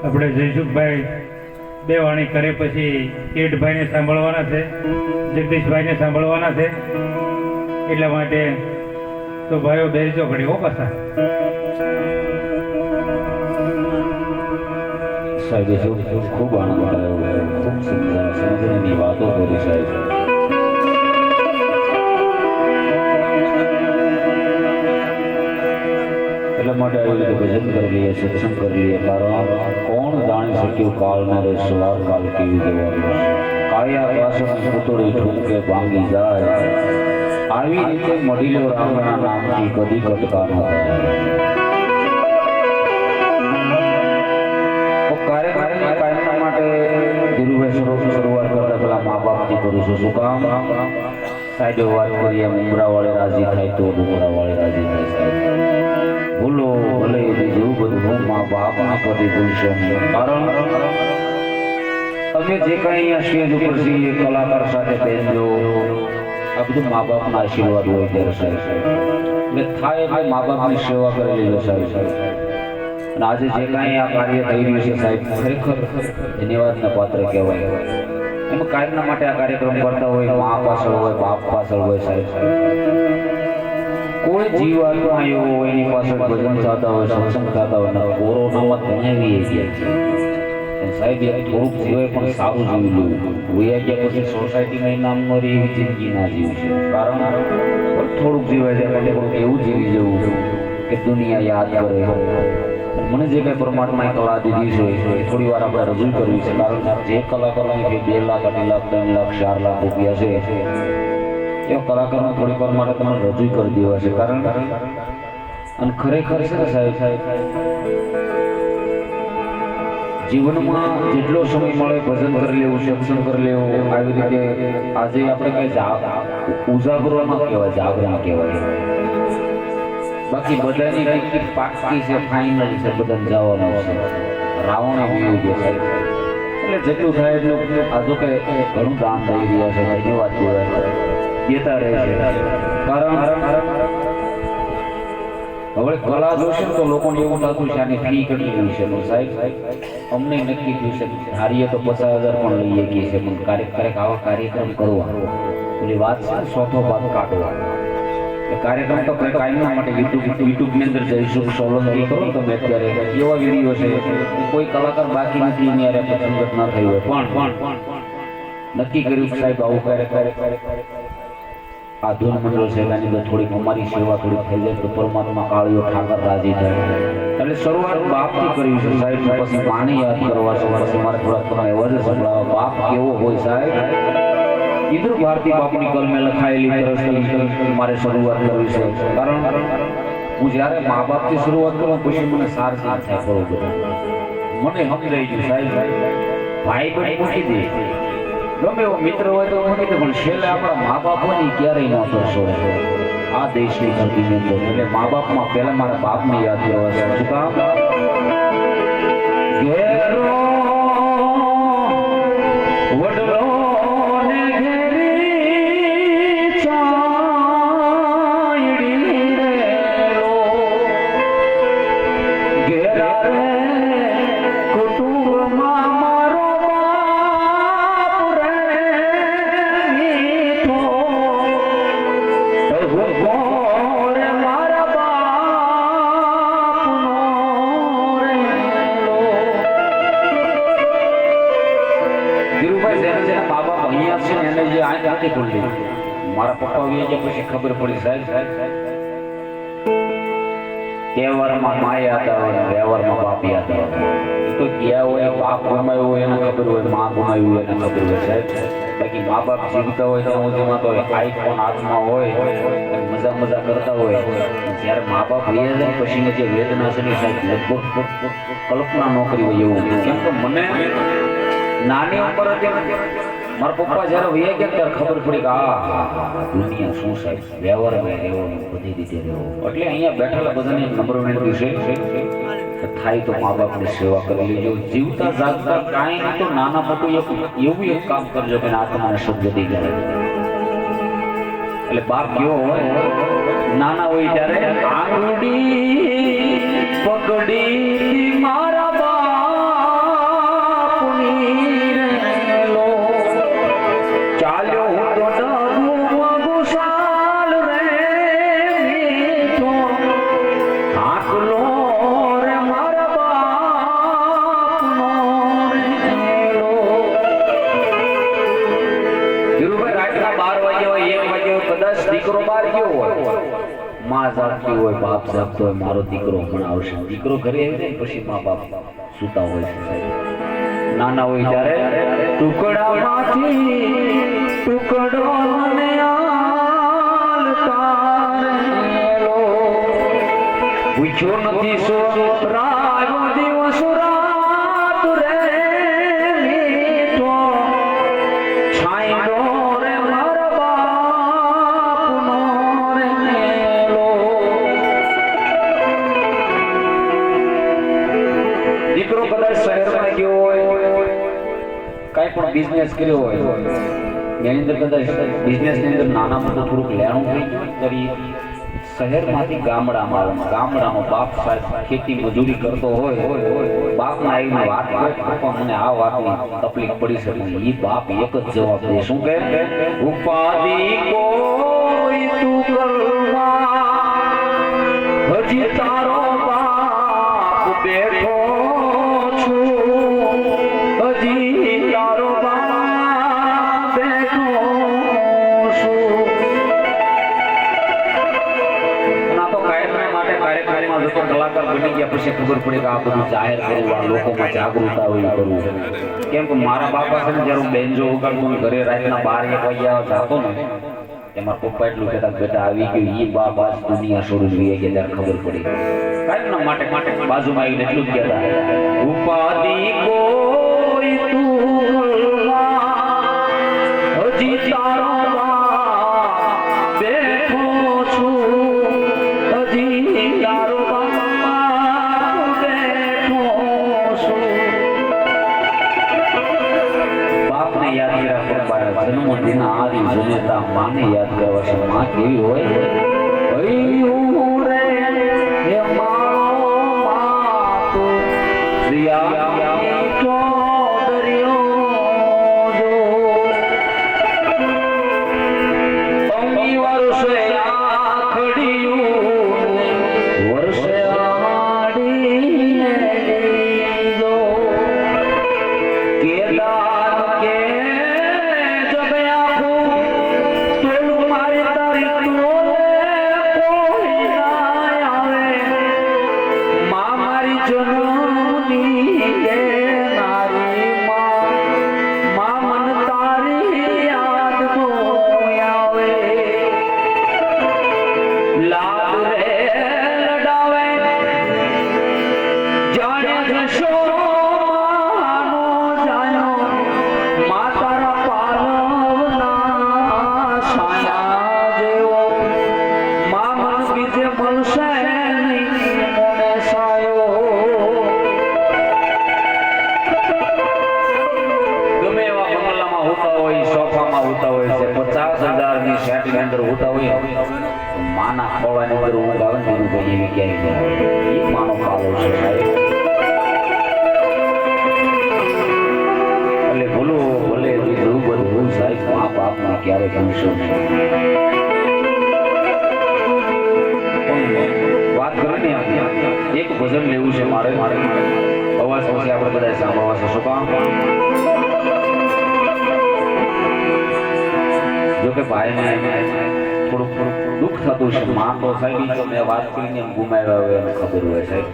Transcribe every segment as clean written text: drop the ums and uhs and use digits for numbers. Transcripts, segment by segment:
આપણે જયસુખભાઈ બે વાણી કરે પછી કેટભાઈને સાંભળવાના છે, જગદીશભાઈને સાંભળવાના છે. એટલા માટે તો ભાઈઓ બેસજો ઘડી હો પાછા. સાહેબ ખૂબ આનંદ આવ્યો, ખૂબ સમજણની વાતો કરી સાહેબ. એટલા માટે આવી રીતે ભજન કરી લઈએ, સત્સંગ કરી લઈએ. કારણ કોણ જાણી શક્યું કાળ ને રે સવાર કાલ કેવી જવાનું. કાયા વાસણ પૂતળી ઠૂંકે ભાંગી જાય, આવી રીતે મઢીલો રામના નામથી કદી કટકા ન થાય. કાર્યક્રમના માટે ધીરુભાઈ શરૂઆત કરતા પેલા મા બાપથી કરું છું. શું કામ સાહેબે વાત કરીએ ઉમરા વાળે રાજી થાય તો ડુમરા વાળે રાજી થાય. સાહેબ ભૂલો ભલે જેવું બધું હું મા બાપ આ કદી ભૂલશો નહીં. કારણ તમે જે કઈ અહીંયા સ્ટેજ ઉપર છીએ કલાકાર સાથે બેસજો, આ બધું મા બાપના આશીર્વાદ હોય ત્યારે સાહેબ. એટલે થાય એટલે મા બાપની સેવા કરેલી લો સાહેબ. અને આજે જે કાંઈ આ કાર્ય થઈ રહ્યું છે સાહેબ, ખરેખર ધન્યવાદના પાત્ર કહેવાય. એમાં કાયમના માટે આ કાર્યક્રમ કરતા હોય, મા પાછળ હોય, બાપ પાછળ હોય સાહેબ. કોઈ જીવ આત્મા એવો હોય એની પાછળ ભજન થતા હોય, સત્સંગ થતા હોય. કોરોનામાં ભણાવી ગયા છે સાહેબ, થોડુંક જીવાય પણ સારું જીવી લેવું. વયા ગયા પછી સોસાયટીમાં ઇનામ ન રહી એવી જિંદગી ના જીવી છે. કારણ થોડુંક જીવાય છે એટલે થોડુંક એવું જીવી જવું કે દુનિયા યાદ કરે. મને જે કઈ પરમાત્માએ કલા દીધી છે એ થોડી વાર આપણે રજૂ કરવી છે. કારણ જે કલાકારોની 2 લાખ 2.5 લાખ 3 લાખ 4 લાખ રૂપિયા છે એ કલાકારને થોડી વાર માટે તમારે રજૂ કરી દેવા છે. કારણ અને ખરેખર છે ને સાહેબ, જીવનમાં જેટલો સમય મળે ભજન કરી લેવું, સત્સંગ કરી લેવું. આવી રીતે આજે આપણે કઈ ઉજાગરો ન કહેવાય, જાગરણ કહેવાય. બાકી બધાની ટિકિટ પાકી છે, ફાઇનલ છે, બધાને જવાનું છે. રાવણ આવ્યું છે સાહેબ. એટલે જેટલું થાય એટલું આજુ કે ઘણું દાન થઈ રહ્યા છે, ધન્યવાદ દેતા રહે છે. કારણ હવે કલા જોશે તો લોકોને એવું થતું છે આની ફી કેટલી હોય છે સાહેબ. અમને નક્કી થયું છે ધારીએ તો 50,000 પણ લઈએ છીએ, પણ ક્યારેક આવા કાર્યક્રમ કરવા એની વાત છે ચોથો ભાગ કાઢવા. કાર્યક્રમ તો કાયમના માટે યુટ્યુબની અંદર જઈશું સોલંકી કરો તમે અત્યારે એવા વિડીયો છે કોઈ કલાકાર બાકી નથી એની યારે સંગત ના થઈ હોય. પણ નક્કી કર્યું સાહેબ આવું ક્યારેક આ ધૂન મંડળ છે એની અંદર થોડીક અમારી સેવા થોડીક થઈ જાય તો પરમાત્મા કાળીઓ ઠાકર રાજી થાય. એટલે શરૂઆત બાપથી કરવી છે સાહેબ. પછી માને યાદ કરવા છે, પછી મારે થોડા એવા જ સંભળાવા. બાપ કેવો હોય સાહેબ, ઇન્દ્ર ભારતી બાપની કલમે લખાયેલી તરફ મારે શરૂઆત કરવી છે. કારણ હું જ્યારે મા બાપથી શરૂઆત કરું પછી મને સાર થાય. બરોબર મને સમજાઈ ગયું સાહેબ. ભાઈ બહેન મૂકી દે, ગમે એવો મિત્ર હોય તો મૂકી દે, પણ છેલ્લે આપણા મા બાપોની ક્યારેય ન કરશો આ દેશની ધરતીની અંદર. એટલે મા બાપમાં પહેલા મારા બાપને યાદ કરવા છે. શું કામ ઘેરો વડલો મારા પપ્પા ગયા પછી ખબર પડી સાહેબ તહેવારમાં માયા હતા, વ્યવહારમાં બાપ યાદ હતા. તો ગયા હોય બાપ ગુમાયો હોય એને ખબર હોય, મા ગુમાયું હોય એને ખબર હોય સાહેબ. બાકી મા બાપ જીવતા હોય તો સુધીમાં તો આઈફોન હાથમાં હોય મજા કરતા હોય. જ્યારે મા બાપ વયા જાય પછીની જે વેદના છે સાહેબ લગભગ કલ્પના ન કરી હોય એવું. કેમ કે મને નાની ઉંમર હતી મારા પપ્પા જયારે વયા ગયા ત્યારે ખબર પડી કે આ દુનિયા શું સાહેબ, વ્યવહારમાં રહેવાનું, બધી રીતે રહેવું. એટલે અહીંયા બેઠેલા બધાને નમ્ર વિનંતી છે થાય તો મા બાપની સેવા કરી લેજો. જીવતા જાગતા કાંઈ નહીં તો નાના મોટું એવું એક કામ કરજો કે આત્માને સદગતિ જાય. એટલે બાપ કેવો હોય, નાના હોય ત્યારે આંગળી પકડી મારા બાપ દીકરો બહાર ગયો હોય, માં જાગતી હોય, બાપ જાગતો હોય, મારો દીકરો હમણાં આવશે. દીકરો ઘરે આવી જાય પછી મા બાપ સૂતા હોય છે સાહેબ. નાના હોય ત્યારે ટુકડામાંથી ટુકડો મને આલતારેલો, પૂછ્યો નથી સો રાયો દિવસ રાત રે મીઠો છાંયડો રે મારા બાપનો રે મેલો. દીકરો કદાચ શહેરમાં ગયો હોય, કાંઈ પણ બિઝનેસ કર્યો હોય, એની અંદર કદાચ બિઝનેસની અંદર નાના મોટું થોડુંક લેણું થઈ ગયું તરી શહેરમાંથી ગામડામાં આવે. ગામડાનો બાપ સાહેબ ખેતી મજૂરી કરતો હોય, બાપને આવીને વાત કરે, પપ્પા મને આ વાતની તકલીફ પડી શકે. એ બાપ એક જ જવાબ દે, શું કહે? ઉપાધિ કોઈ તું કરવા, હજી તારો બાપ બેઠો છું, હજી તારો બાપ બેઠો છું. ના તો કાયમ માટે કાર્યક્રમમાં જતો કલાકાર બની ગયા પછી ખબર પડી કે આ બધું જાહેર કરવું, આ લોકોમાં જાગૃતતા હોય કરવું. કેમ કે મારા બાપા છે ને જ્યારે હું બેન્જો ઉગાડું ઘરે રાતના 12-1 વાગ્યા જાતો ને, મારા પપ્પા એટલું કહેતા બેટા આવી ગયું, એ બાપ આજ દુનિયા છોડી જોઈએ કે ત્યારે ખબર પડી. કાયમના માટે બાજુમાં આવીને એટલું જ કહેતા, ઉપાધિ કોઈ તું હજી તારો બાપ બેઠો છું, હજી તારો બાપ બેઠો છું. બાપને યાદ કર્યા કરવા જન્મદિન આદિ જનેતા માને યાદ કરવા છે. માં કેવી હોય? હૈયું રે હે મારો માતો દરિયા મીઠો દરિયો જો, અંગી વર્ષે આખડ્યું વર્ષે આડીને લીધો, કેદાર કે જબે આખું તોલું મારી તારી તોલે કોઈ ના આવે, માં મારી જનમની દેનારી માં મન તારી યાદ નો આવે. લાડ રે લડાવે જાણે જશો માનો જાયો, મા તારા પાલવના છાયા જેવો, મા મન બીજે મળશે નહીં મને સાયો. ગમે એવા બંગલામાં હોતા હોય, સોફામાં હોતા હોય છે, 50,000ની સેટની અંદર હોતા હોય, માના ખોળાની અંદર ઊંઘ આવે ને એનું કોઈ એવી ક્યાંય ન આવે. એ માનો પાલો છે સાહેબ. એટલે ભૂલો ભલે બીજું બધું સાહેબ મા બાપને ક્યારે ગમશો નહીં. વાત કરીને એક ભજન લેવું છે મારે. અવાજ પછી આપણે બધા સાંભળવા છે. શું કામ? જો કે ભાઈને થોડુંક દુઃખ થતું છે. માં તો સાહેબ તો મેં વાત કરીને ગુમાવ્યા હોય એને ખબર હોય સાહેબ.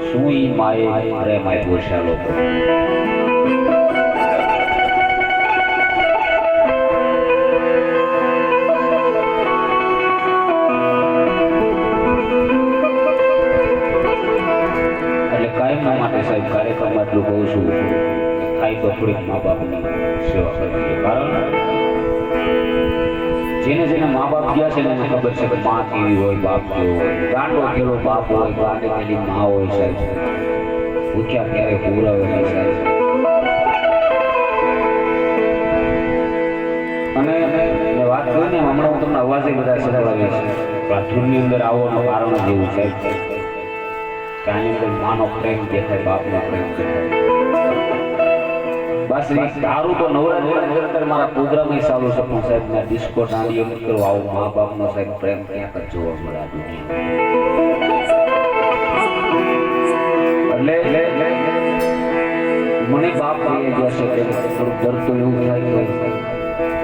શું ઈ માએ પ્રેમ આપ્યો છે લોકો? કાયમના માટે સાહેબ કાર્યક્રમ એટલું કહું છું, થાય તો થોડીક મા બાપની સેવા કરવી. કારણ જેને મા બાપ ગયા છે ને એને ખબર છે કે મા કેવી હોય, બાપ કેવો હોય. ગાંડો કેવો બાપ હોય, ગાંડે કેવી મા હોય સાહેબ. ભૂખ્યા ક્યારે પૂરાવે નહીં સાહેબ. અને વાત કરી ને હમણાં હું તમને અવાજે બધા સંભળાવીએ છે. ધૂળની અંદર આવવાનું કારણ જેવું સાહેબ. આની અંદર માનો પ્રેમ દેખાય, બાપનો પ્રેમ દેખાય. પાછી દારૂ તો નવરાત્રી અંદર મારા પ્રોગ્રામ ચાલુ છે પણ સાહેબ મેં ડિસ્કો દાંડીઓ નથી કરવો આવું મા બાપનો સાહેબ પ્રેમ ક્યાંક જ જોવા મળે આ દુનિયામાં. એટલે મને બાપ કહી જશે કે થોડુંક ડર તો એવું થાય કે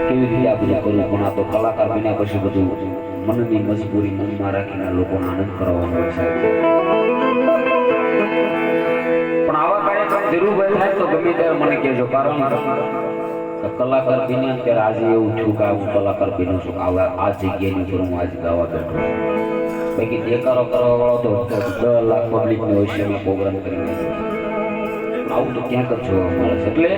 કેવી રીતે આ બધું કરવું પણ આ તો કલાકાર બન્યા પછી બધું મનની મજબૂરી મનમાં રાખીને લોકોને આનંદ કરાવવાનો હોય સાહેબ. પણ આવા કાર્યક્રમ ધીરુભાઈ થાય તો ગમે ત્યારે મને કહેજો કારણ કલાકાર બન્યા ત્યારે આજે એવું થયું કે હું કલાકાર બન્યો છું આ જગ્યાની ઉપર હું આજે ગાવા બેઠો બાકી દેકારો કરવા વાળો તો 10 લાખ પબ્લિકની હોય છે પ્રોગ્રામ કરીને આવું તો ક્યાંક જ જોવા મળે છે. એટલે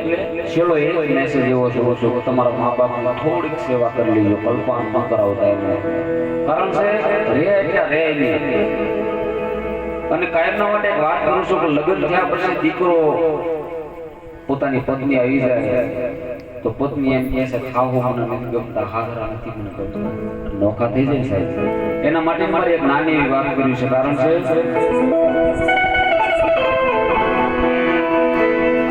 છેલ્લો એક મેસેજ એવો જોવો છો કે તમારા મા બાપની થોડીક સેવા કરી લેજો, કલ્પના ન કરાવતા એમને કારણ છે રે એટલે રે નહીં. અને કાયમના માટે એક વાત કરું છું કે લગ્ન થયા પછી દીકરો પોતાની પત્ની આવી જાય તો પત્ની એમ કહે છે ખાવું મને નથી ગમતા, હાજરા નથી મને ગમતા, નોખા થઈ જાય સાહેબ. એના માટે મારે એક નાની એવી વાત કરી છે કારણ છે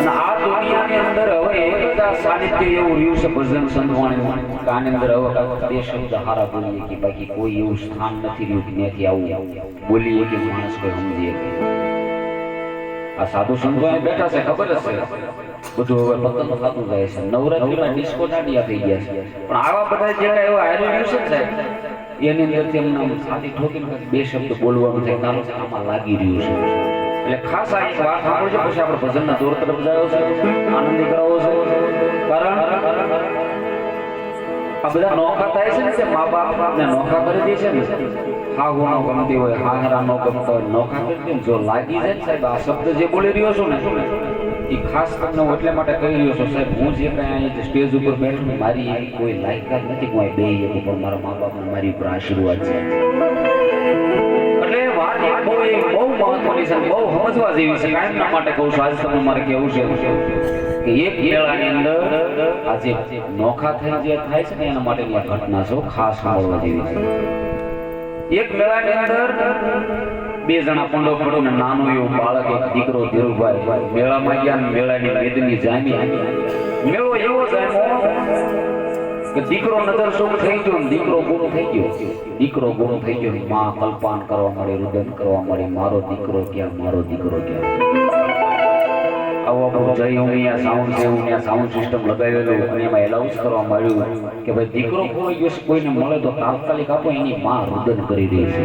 અને આ દુનિયાની અંદર હવે એકતા સાનિધ્ય એવું રહ્યું છે ભજન સંતવાણીનું કે આની અંદર હવે બે શબ્દ હારા બોલીએ કે બાકી કોઈ એવું સ્થાન નથી રહ્યું કે ત્યાંથી આવું બોલીએ કે માણસ કોઈ સમજીએ. આ સાધુ સંતો બેઠા છે ખબર જ છે બધું હવે પતન થતું જાય છે. નવરાત્રીમાં ડિસ્કો દાંડિયા થઈ ગયા છે પણ આવા બધા જે કાંઈ એવા હારી રહ્યું છે ને સાહેબ એની અંદરથી એમને છાતી ઠોકીને બે શબ્દ બોલવાનું થાય કારણ કે આમાં લાગી રહ્યું છે. એટલે ખાસ આ એક વાત સાંભળજો પછી આપણે ભજનના દોર તરફ જાયો છે, આનંદી કરાવો છે. કારણ આ બધા નોખા થાય છે ને તે મા બાપને નોખા કરી દે છે ને હા હું ગમતી હોય હાંગરા નો ગમતો હોય નોખા કરી દે જો લાગી જાય સાહેબ આ શબ્દ જે બોલી રહ્યો છું ને એ ખાસ તમને હું એટલે માટે કહી રહ્યો છું સાહેબ હું જે કાંઈ સ્ટેજ ઉપર બેઠું મારી એવી કોઈ લાયકાત નથી કોઈ બે પણ મારા મા બાપને મારી ઉપર આશીર્વાદ છે. એટલે વાત એક બહુ મહત્વની છે, બહુ સમજવા જેવી છે. કાયમના માટે કહું છું આજે તમને મારે કેવું છે કે એક મેળાની અંદર આજે નોખા થઈને જે થાય છે ને એના માટેની આ ઘટના છે ખાસ સાંભળવા જેવી છે. એક મેળાની અંદર બે જણા પંડો પડીને નાનું એવું બાળક એક દીકરો ધીરુભાઈ મેળામાં ગયા મેળાની વેદની જામી મેળો એવો જામ્યો કે દીકરો નજર શું થઈ ગયો દીકરો ગુરુ થઈ ગયો. દીકરો ગુરુ થઈ ગયો માં કલ્પાન કરવા મળી, રુદન કરવા મળી મારો દીકરો ક્યાં, મારો દીકરો ક્યાં. આવો જઈ હું અહીંયા સાઉન્ડ છે અહીંયા સાઉન્ડ સિસ્ટમ લગાવેલું અને એમાં એલાઉન્સ કરવા મળ્યું કે ભાઈ દીકરો કોઈ ગયો કોઈને મળે તો તાત્કાલિક આપો એની માં રુદન કરી રહી છે.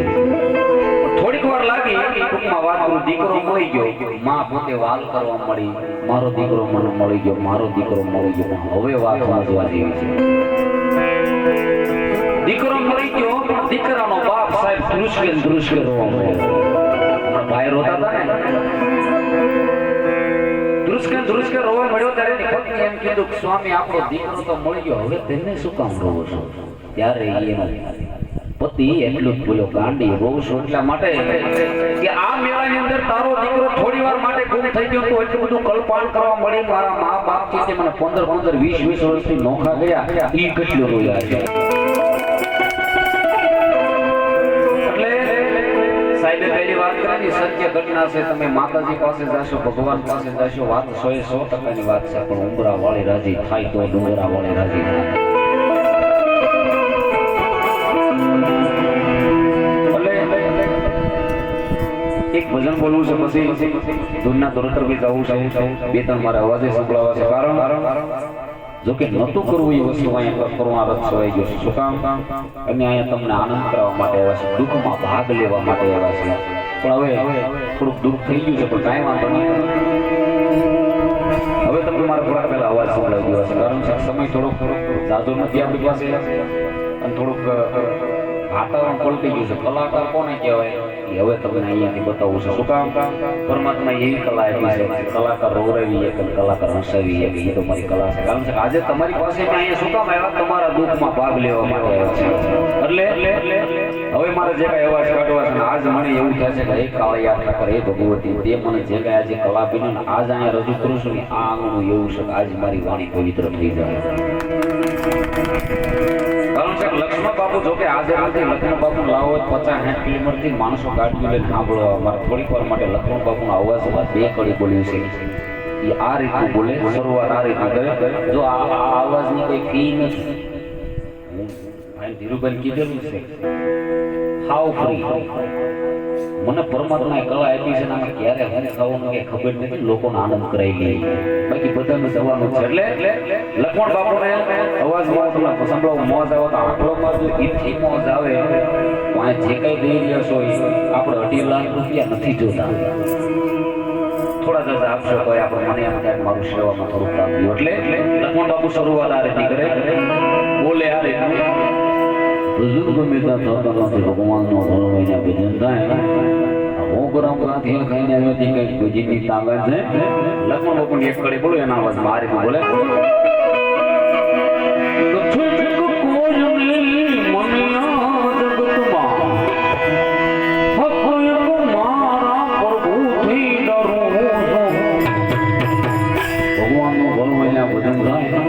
થોડીક વાર લાગી ટૂંકમાં વાત કરું દીકરો મળી ગયો માં પોતે વાલ કરવા મળી મારો દીકરો મને મળી ગયો, મારો દીકરો મળી ગયો. હવે વાત સમજવા જેવી છે. દીકરો મળી ગયો દીકરાનો બાપ સાહેબ ધ્રુસકે રોવા મળ્યો. ભાઈ રોતા હતા ને ધ્રુસકે રોવા મળ્યો ત્યારે એની પત્ની એમ કીધું કે સ્વામી આપણો દીકરો તો મળી ગયો હવે તેને શું કામ રોવો છો? ત્યારે એનો પતિ એટલું જ બોલ્યો ગાંડી રોવ છો એટલા માટે કે આ મેળાની અંદર તારો દીકરો થોડી વાર માટે ગુમ થઈ ગયો તો એટલું બધું કલ્પાન કરવા મળી મારા મા બાપ થી મને 15 20 વર્ષથી નોખા ગયા ઈ કેટલું રોયા છે. એટલે સાહેબે પહેલી વાત કરી સત્ય ઘટના છે. તમે માતાજી પાસે જાશો ભગવાન પાસે જાશો વાત 100% વાત છે પણ ઉંબરા વાળી રાજી થાય તો ડુંગરા વાળી રાજી થાય. એક ભજન બોલવું છે પછી ધૂનના દોરતર બી જવું છે બે ત્રણ મારા અવાજે સંભળાવા છે કારણ જો કે નહોતું કરવું એ વસ્તુ અહીંયા કરવાનો રસ છવાઈ ગયો છે. શું કામ? અને અહીંયા તમને આનંદ કરાવવા માટે આવ્યા છે, દુઃખમાં ભાગ લેવા માટે આવ્યા છે. પણ હવે થોડુંક દુઃખ થઈ ગયું છે પણ કાંઈ વાંધો નહીં. હવે તમને મારા થોડા પહેલા અવાજ સંભળાવી દેવા છે કારણ છે સમય થોડોક જાજો નથી આપણી પાસે અને થોડુંક વાતાવરણ પલટી ગયું છે. કલાકાર કોને કહેવાય હવે તમને અહીંયાથી બતાવું છે. શું કામ? પરમાત્મા એવી કલા આપી છે કલાકાર રોવરાવી એક કલાકાર હસાવી એક એ તો મારી કલા છે. કારણ કે આજે તમારી પાસે અહીંયા શું કામ આવ્યા? તમારા દુઃખમાં ભાગ લેવા માટે આવ્યા છે. એટલે હવે મારે જે કાંઈ અવાજ કાઢવા છે આજ મને એવું થાય છે કે એક કાળી યાત્રા કરે એ ભગવતી તે મને જે કાંઈ આજે કલા પીને આજ અહીંયા રજૂ કરું છું ને આ આંગણું એવું છે કે આજ મારી વાણી પવિત્ર થઈ જાય. લક્ષ્મણ બાપુ જોકે આજે નથી લક્ષ્મણ બાપુ લાવો 50-60 કિલોમીટરથી માણસો ગાડીઓ લઈને સાંભળવા મારે થોડીક વાર માટે લક્ષ્મણ બાપુનો અવાજમાં બે કડી બોલ્યું છે એ આ રીતનું બોલે, શરૂઆત આ રીતનું કરે. જો આ અવાજની કોઈ ફી નથી. ભાઈ ધીરુભાઈ કીધેલું છે હાવ ફ્રી. મને પરમાત્માએ કળા આપી છે ને આમાં ક્યારે હું ખાવાનું કે ખબર નથી, લોકોનો આનંદ કરાવી લે. બાકી બધાને જવાનું છે. એટલે લક્ષ્મણ બાપુને અવાજમાં તમને સંભળાવું મોજ આવે તો આંખોમાં જો ઈથી મોજ આવે તો આ જે કઈ દઈ રહ્યો છો એ આપણે 2.5 લાખ રૂપિયા નથી જોતા. થોડા જતા આપશો તો આપણે મને એમ થાય મારું સેવામાં થોડું કામ થયું. એટલે લક્ષ્મણ બાપુ શરૂઆત આ રીતની કરે, બોલે આ રીતનું. ભગવાનનો ઘણો મહિના ભજન થાય. હું પરંપરાથી ખાઈને આવ્યો હતી કઈ ભજીની તાકાત છે. લક્ષ્મણ બાપુની એક કડી બોલો એના અવાજ મારી બોલે. ભગવાનનો ઘણો મહિના ભજન થાય.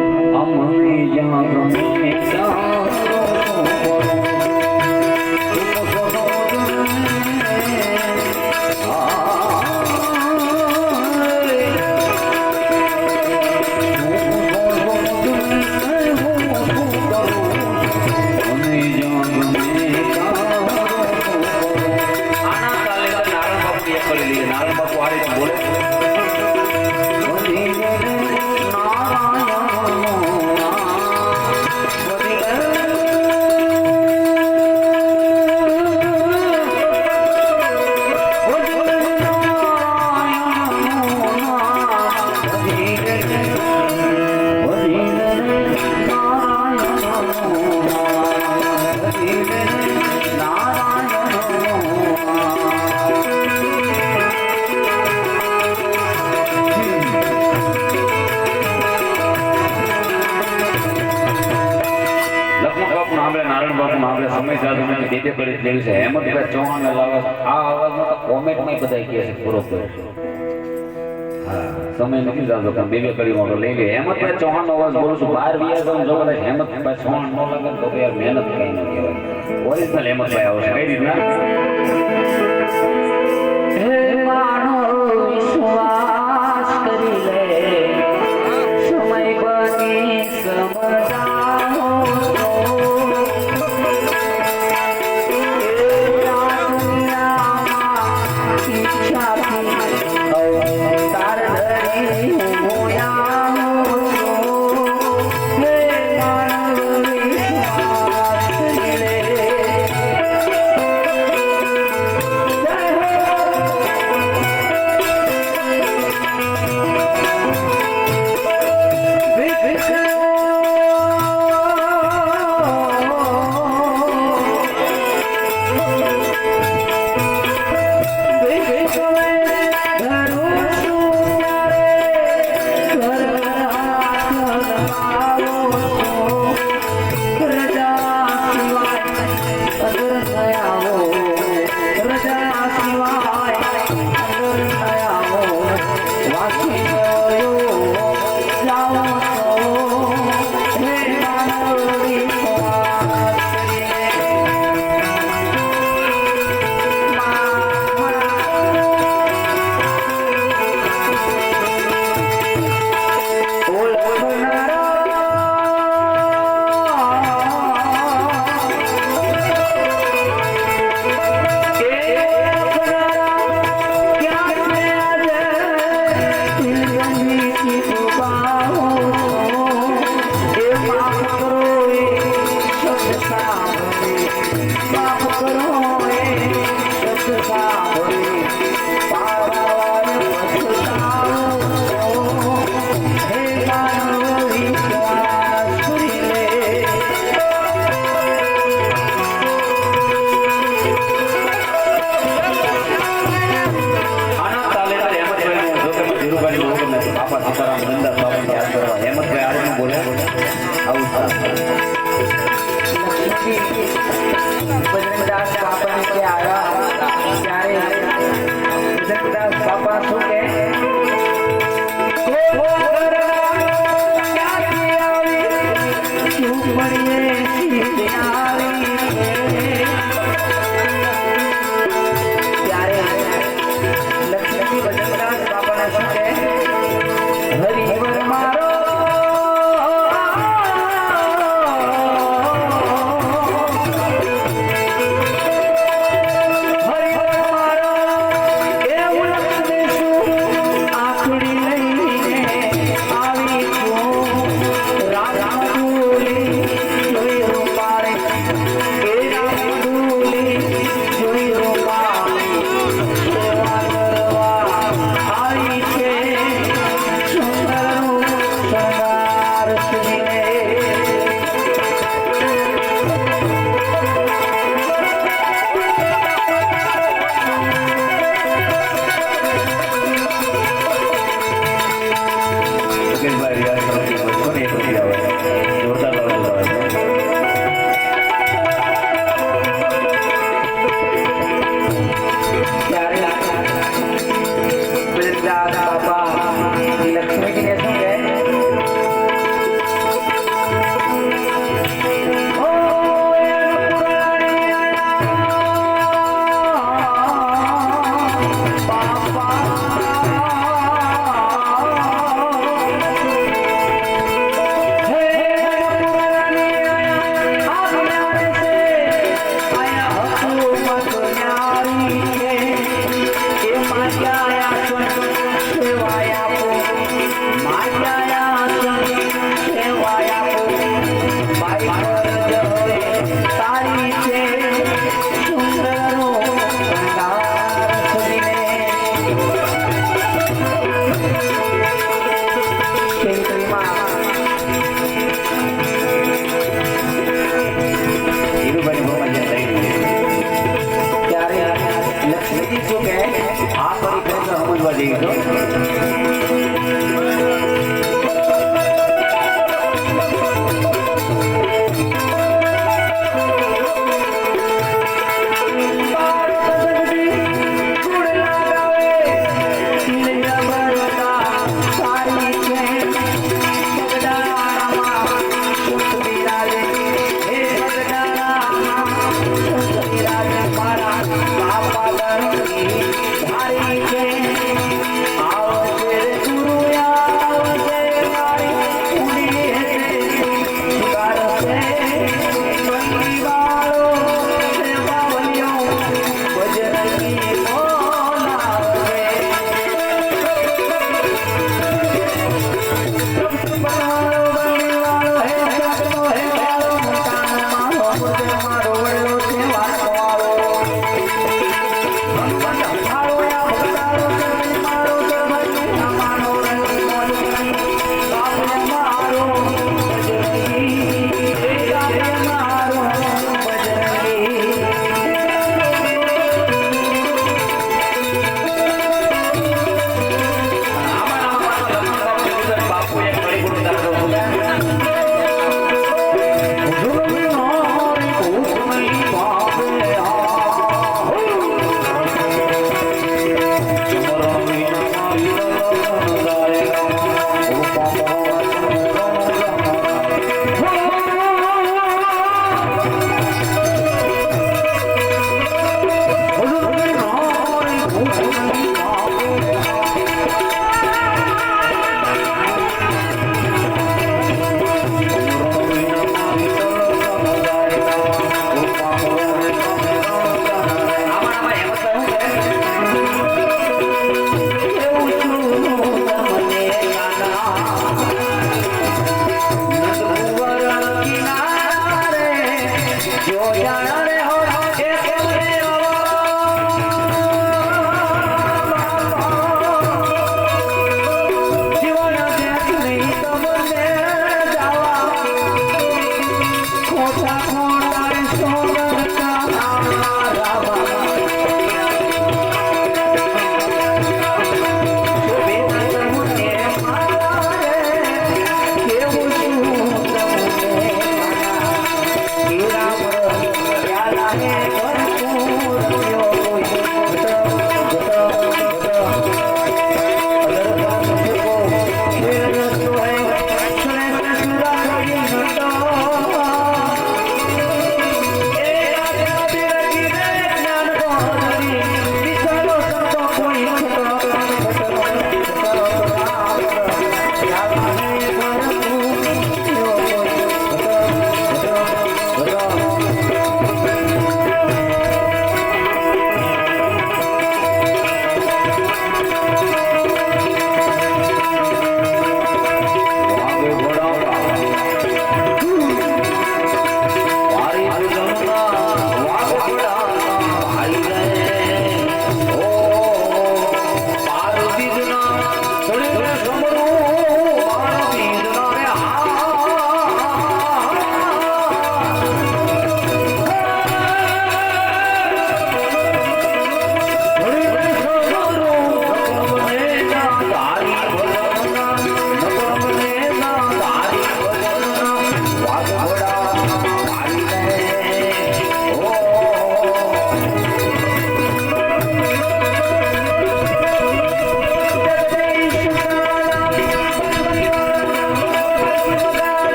અમને જ્યાં ગમે હેમંતભાઈ ચૌહાણ આ અવાજમાં તો કોમેન્ટમાં બધા કહે છે બરોબર. હા સમય નથી જાતો કારણ બે કડીમાં લઈ લે. હેમંતભાઈ ચૌહાણનો અવાજ બોલું છું. 12 વીઆર તો જો કદાચ હેમંતભાઈ ચૌહાણ ન લાગે તો યાર મહેનત કઈ ન કહેવાય. ઓરિજિનલ હેમંતભાઈ આવશે કઈ રીતના. હે માનો વિશ્વાસ કરી લે સમય બની સમજાવો સાંભળવા જેવી છો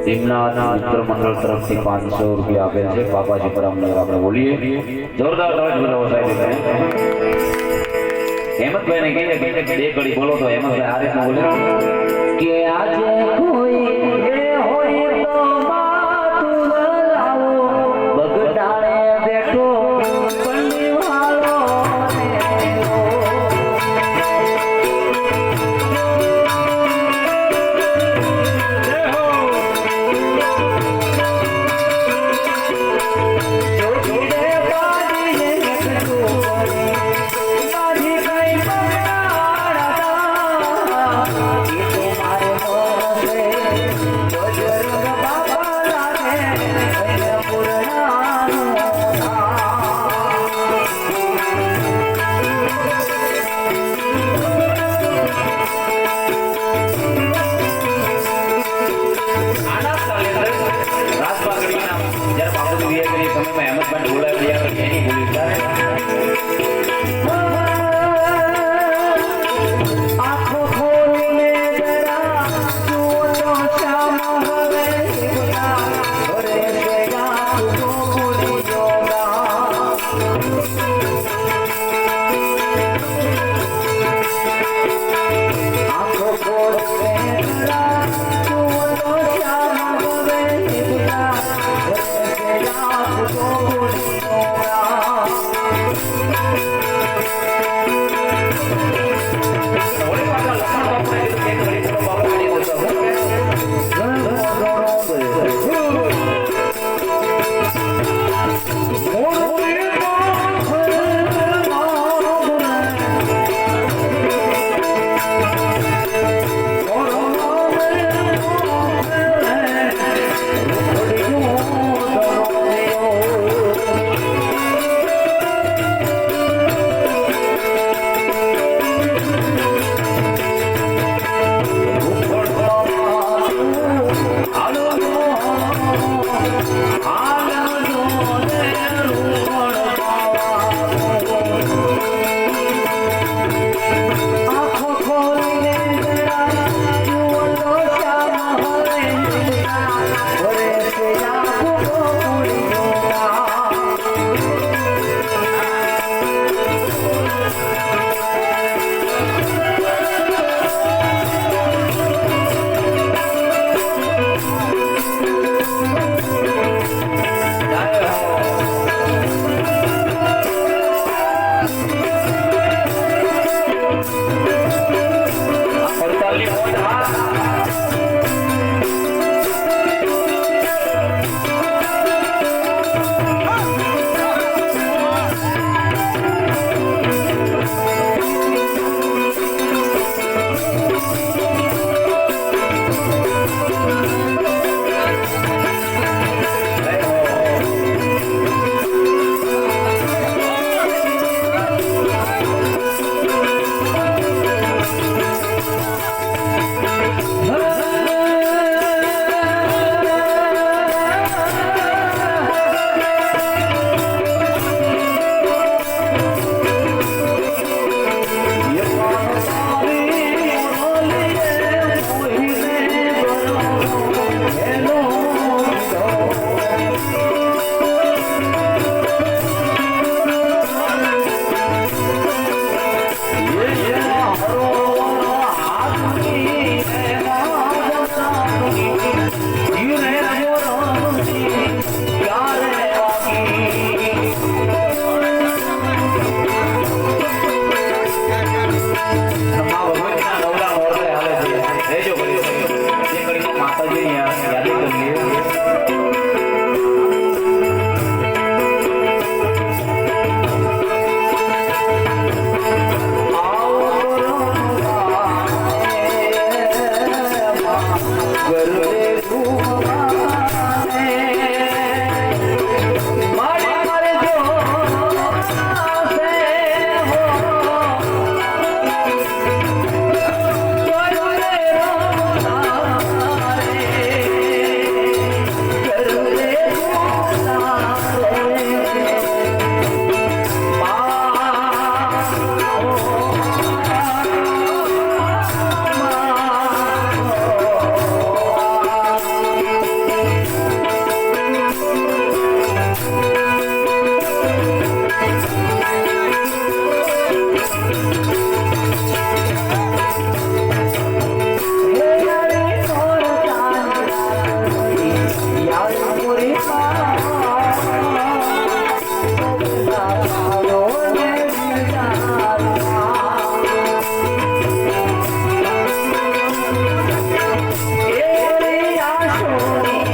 ભીમનાથ મિત્ર મંડળ તરફથી 500 રૂપિયા આપેલ છે. બાપાજી પરમનગર આપણે બોલીએ. જોરદાર તાળી બજાવો સાહેબ. હેમંતભાઈને કહીએ કે બે ઘડી બોલો તો હેમંતભાઈ આ રીતનું બોલે કે આજે કોઈ હોય તો માતું લાવો બગડાણે બેઠો પલ્લીવાળો ગરવે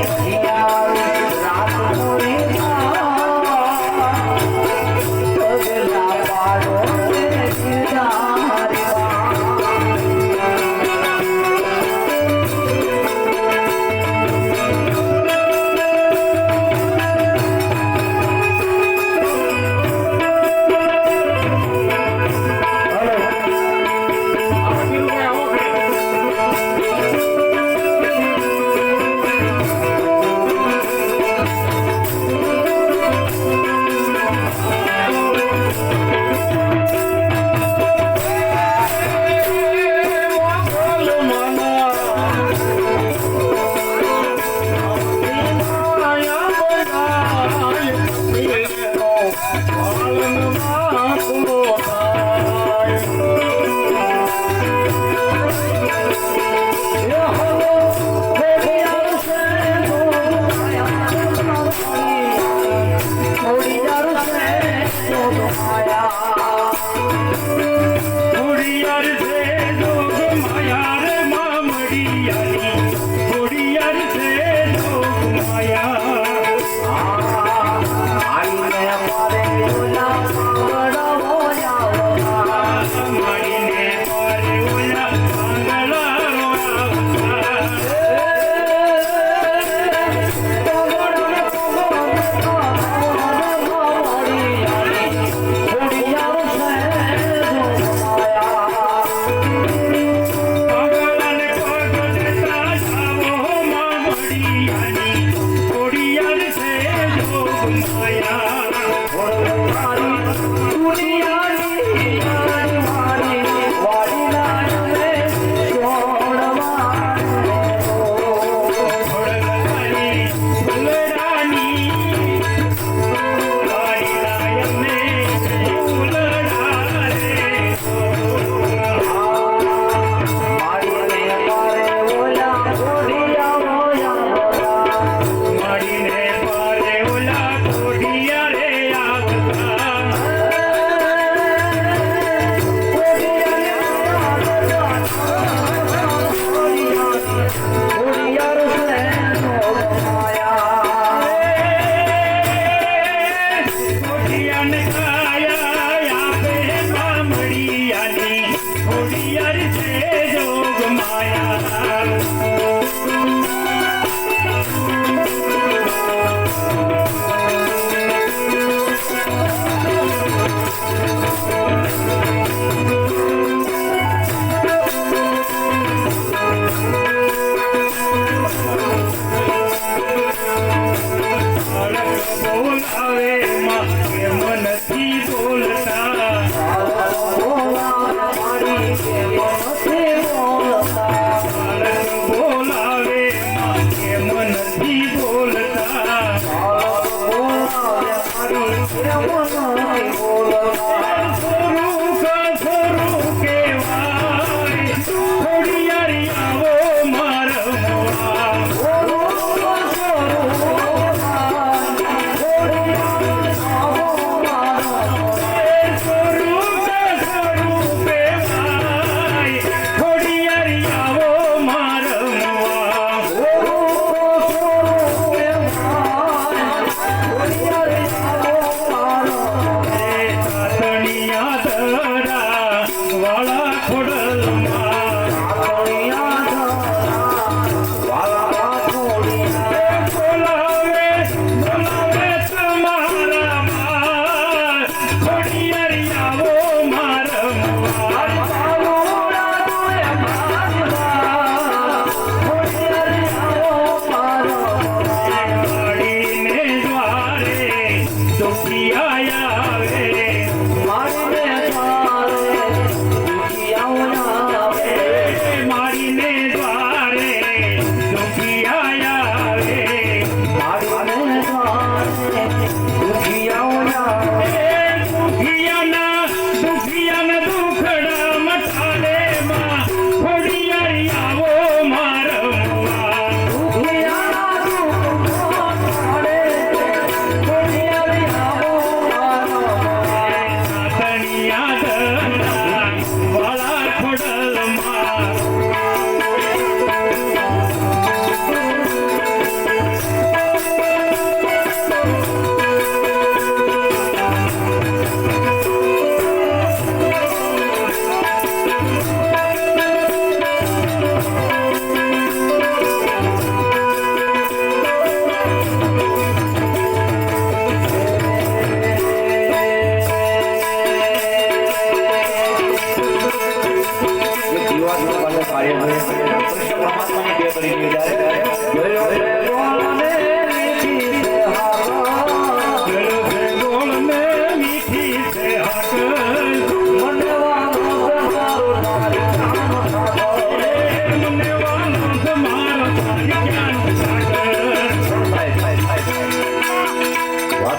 Yeah.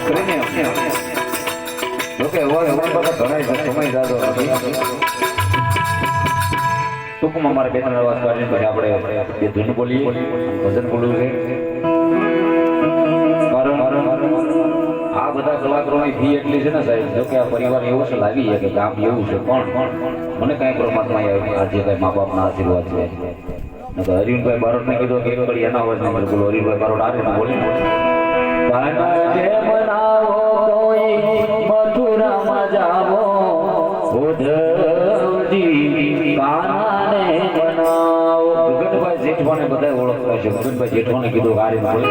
કરીને જોકે હોય હવે બધા ઘણા સમય જાતો નથી. ટૂંકમાં મારે બે ત્રણ અવાજ કાઢીને પછી આપણે બે ધૂન બોલીએ, ભજન બોલવું છે. કારણ આ બધા કલાકારોની ફી એટલી છે ને સાહેબ, જોકે આ પરિવાર એવો છે લાવી કે ગામ એવું છે, પણ મને કાંઈ પરમાત્મા આજે કઈ મા બાપના આશીર્વાદ છે. હરિભાઈ બારોટને કીધું કે એક કડી એના અવાજ નહીં બોલો. હરિભાઈ બારોટ આવે ને બોલી મથુરામાં જાવો ઉદ્ધવજી કાનાને બનાવો. ગગનભાઈ જેઠવાને બધા ઓળખતા છે. ગગનભાઈ જેઠવાને કીધું હારી બોલે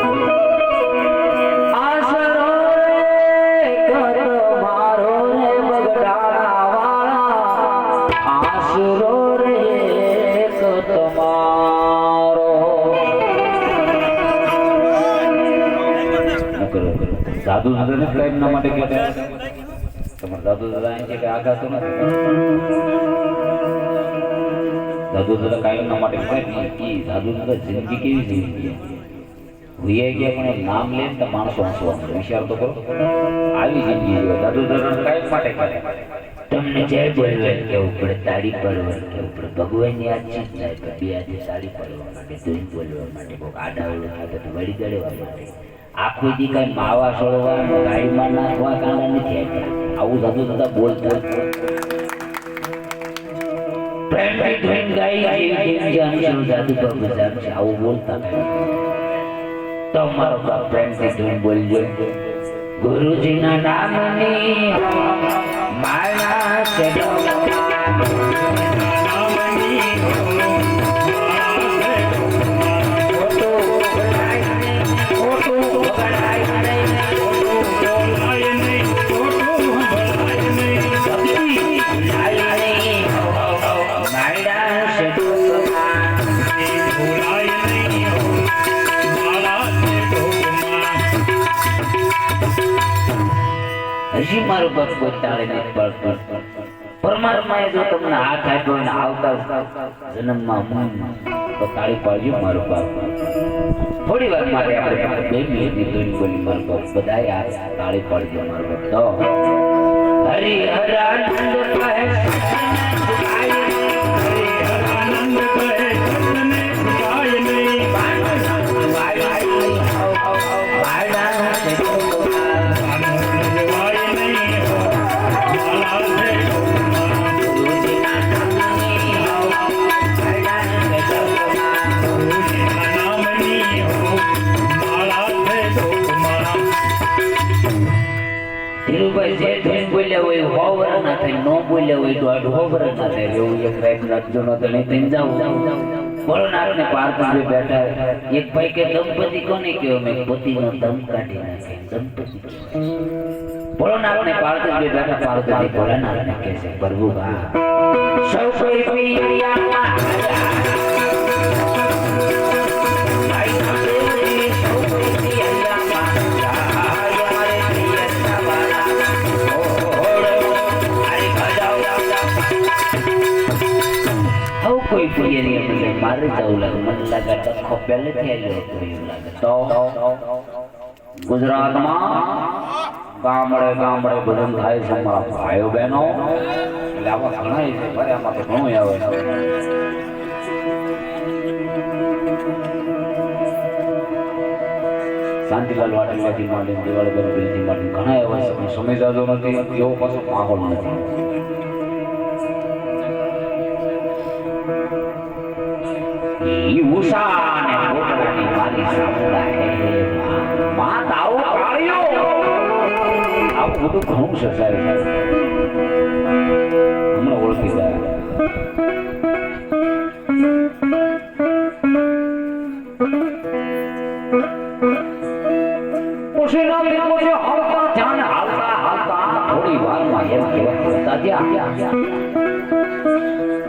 દાદુ દાદા ને ફ્લાઇટ ના માટે કહેતા તમારા દાદુ દાદા અહીં છે કે આગા તો નથી. દાદુ દાદા કાયમ ના માટે ફ્લાઇટ નહીં. દાદુ દાદા જિંદગી કેવી જીવી ભૂયા ગયા પણ એમ નામ લે તો માણસો હસવાનું વિચાર તો કરો. આવી જિંદગી હોય દાદુ દાદા કાયમ માટે કહે તમને જય બોલવા કેવું પડે, તાળી પડવા કેવું પડે. ભગવાનની આ ચીજ થાય તો બે હાથે તાળી પડવા માટે, ધોઈ બોલવા માટે, કોઈક આડાવડું થાય તો વળી દડવા માટે, આખું દી કઈ માવા છોડવા ગાડીમાં નાખવા કાંડા નથી આવતા. આવું થતું થતા બોલતા આવું બોલતા તો મારો બાપ પ્રેમથી ધૂન બોલજો. ગુરુજીના નામની માળા હજી મારું બાપ કોઈ તાળે નથી પડતું. પરમાત્માએ જો તમને હાથ આપ્યો ને આવતા જન્મમાં તો તાળી પાડજો મારું બાપ. થોડી વાર માટે આપણે બે મિનિટની ધૂન બોલી મારું બાપ બધાએ આ તાળી પાડજો મારું બાપ. તો હરિહરાનંદ ધીરુભાઈ જે ધૂન બોલ્યા હોય હોવર ના થાય, નો બોલ્યા હોય તો આડું હોવર ના થાય. એવું એક રાઈટ નાખજો ન તો નહીં થઈ જાવ. બોલનાર ને પાર્થભાઈ બેઠા એક ભાઈ કે દંપતિ કોને કહેવાય? મેં પતિનો દમ કાઢી નાખે દંપતિ. બોલનાર ને પાર્થભાઈ બેઠા પાર્થભાઈ બોલનાર ને કહે છે પ્રભુ સૌ કોઈ પિયામાં કોઈ પિયરી એટલે મારે જવું લાગે. મને લાગે ડખો પહેલેથી આવ્યો હતો એવું લાગે. તો ગુજરાતમાં ગામડે ગામડે ભજન થાય છે મારા ભાઈઓ બહેનો. એટલે આમાં ઘણા છે ભાઈ, આમાં તો ઘણું આવે. શાંતિલાલ વાટીમાંથી માંડીને દિવાળી ગણપતિથી માંડીને ઘણા એવા છે, પણ સમય જાજો નથી, એવો પાછો માહોલ નથી. ઉષાને પોતાની મારી સામુડા માં તારો કાળિયો આવું બધું ઘણું છે સાહેબ. હમણાં ઓળખી ગયા. થોડી વારમાં એમ કહેવાય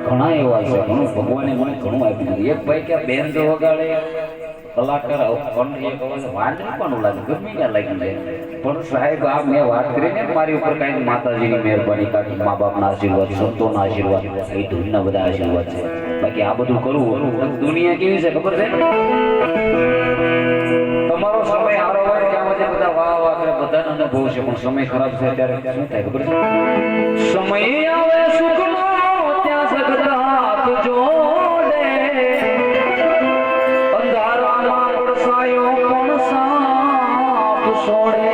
ઘણા એવા છે, ઘણું ભગવાને મને ઘણું આપ્યું. એક ભાઈ કે બેન જો વગાડે કલાકાર વાંદરી પણ લાગે ગમે ત્યાં લાગી જાય. પણ સાહેબ આ મેં વાત કરીને મારી ઉપર કઈ માતાજીની મહેરબાની કાઢી, મા બાપના આશીર્વાદ, સંતોના આશીર્વાદ, એ ધૂનના બધા આશીર્વાદ છે. બાકી આ બધું કરવું દુનિયા કેવી છે ખબર છે? તમારો સમય હારો હોય ત્યાં બધા વાહ વાહ કરે બધાનો અનુભવ છે પણ સમય ખરાબ થાય ત્યારે શું થાય ખબર છે સમય આવે સુખનો ત્યાં સગદાત જોડે અંધારામાં પડસાયો પણ સાપ છોડે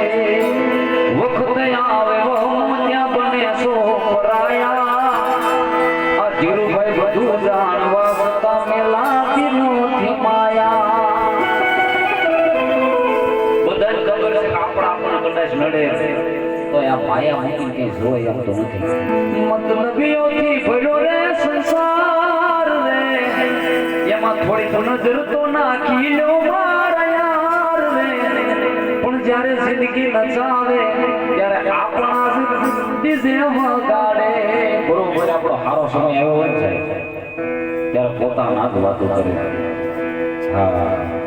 વખત આવે ત્યાં બને સો પરાયા આ ધીરુભાઈ બધું જાણવા છતાં મેલાતી નથી માયા બધાને ખબર છે કે આપણા કદાચ નડે તો આ માયા મૂકી કઈ જોઈ એમ તો નથી મતલબીઓથી ભર્યો રે સંસાર રે એમાં થોડી નજર તો નાખી લો મારા યાર રે પણ જ્યારે જિંદગી નચાવે ત્યારે આપણા ડીજે વગાડે બરોબર આપણો સારો સમય આવ્યો હોય છે ત્યારે પોતાના જ વાતો કરે હા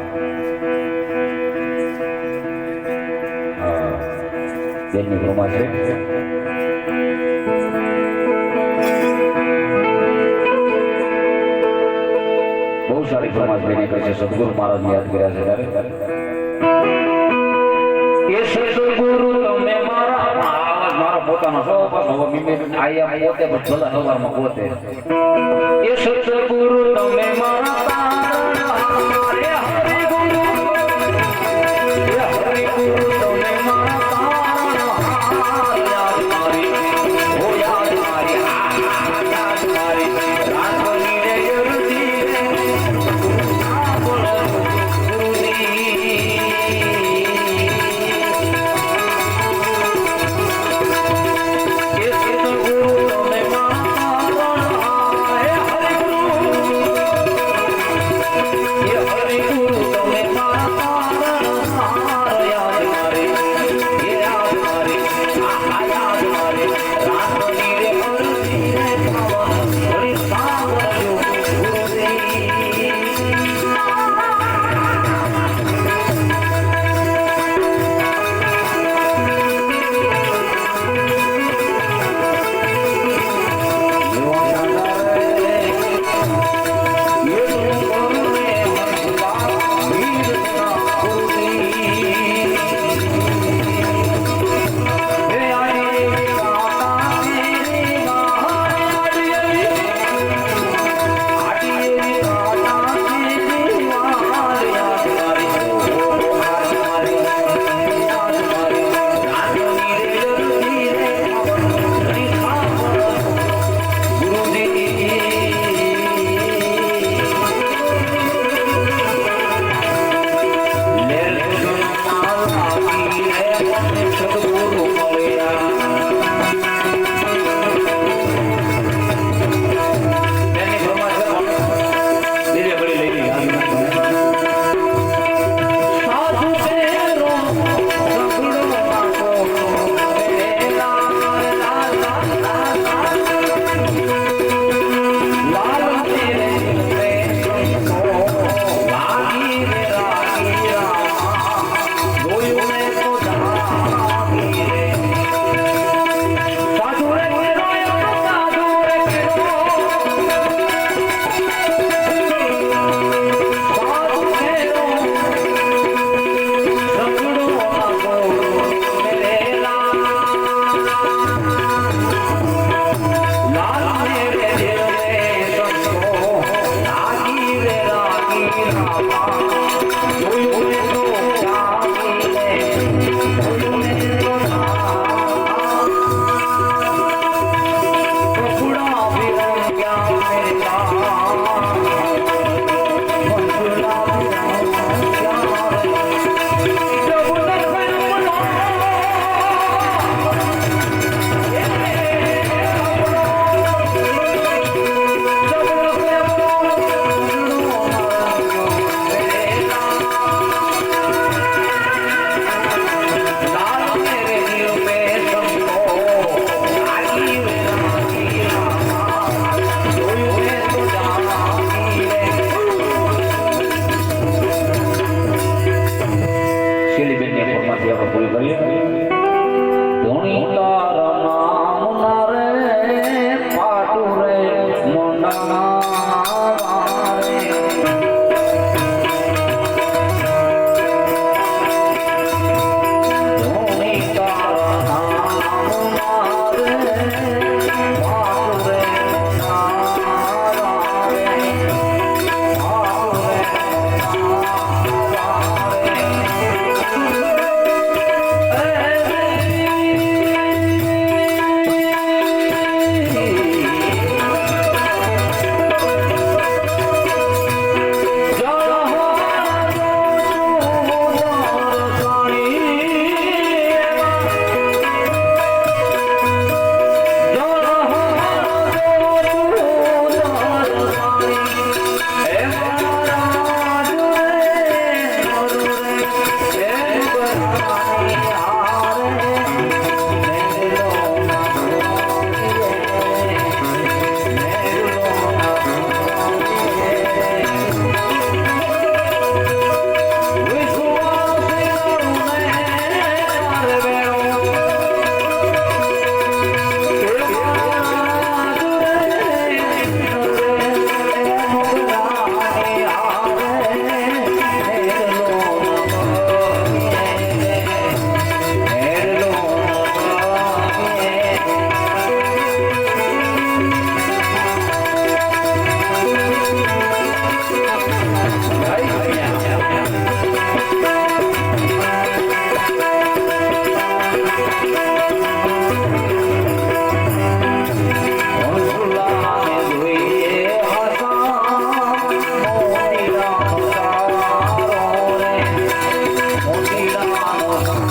બેનની ઘરમાં છે બહુ સારી ફરમાશ બેને કરી છે સદગુરુ મહારાજ યાદ કર્યા છે ત્યારે એ સદગુરુ તમે મારા આવાજ મારો પોતાનો સો પાછો હવે બીમે આયા પોતે ભલા સવારમાં પોતે એ સદગુરુ તમે મારા તારણા હરે હરે ગુરુ એ હરે ગુરુ તમે મારા આ